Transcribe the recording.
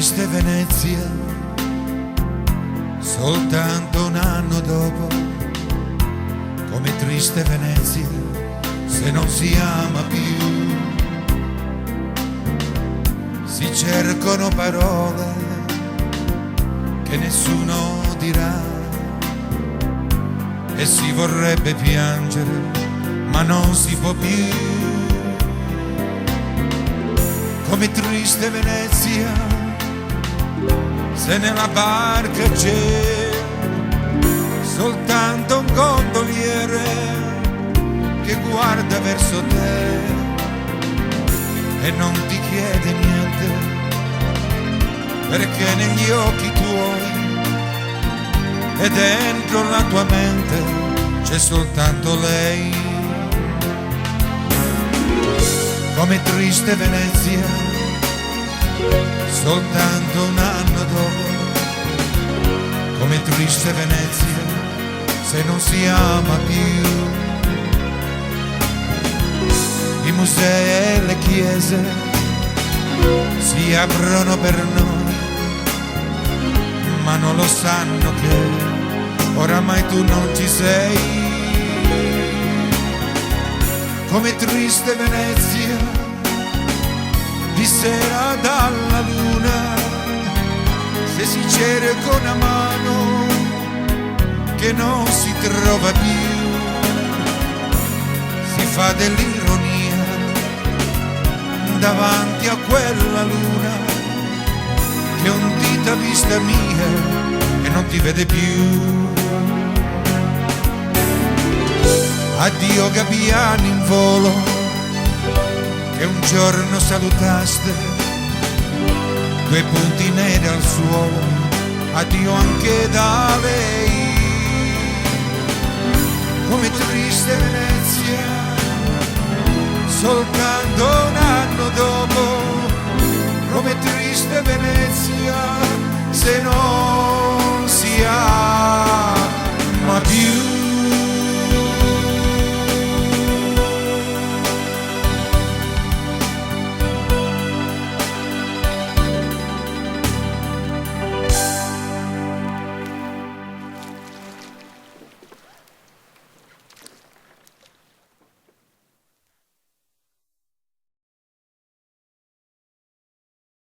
triste Venezia, soltanto un anno dopo. Come triste Venezia, se non si ama più. Si cercano parole che nessuno dirà e si vorrebbe piangere, ma non si può più. Come triste Venezia, se nella barca c'è soltanto un gondoliere che guarda verso te e non ti chiede niente, perché negli occhi tuoi e dentro la tua mente c'è soltanto lei. Come triste Venezia, soltanto un anno dopo. Come triste Venezia, se non si ama più. I musei e le chiese si aprono per noi, ma non lo sanno che oramai tu non ci sei. Come triste Venezia, di sera dalla luna, se si cerca una mano che non si trova più, si fa dell'ironia davanti a quella luna che un dito a vista mia e non ti vede più. Addio gabbiani in volo che un giorno salutaste, due punti neri al suolo, addio anche da lei. Come triste Venezia, soltanto un anno dopo. Come triste Venezia, se non si ha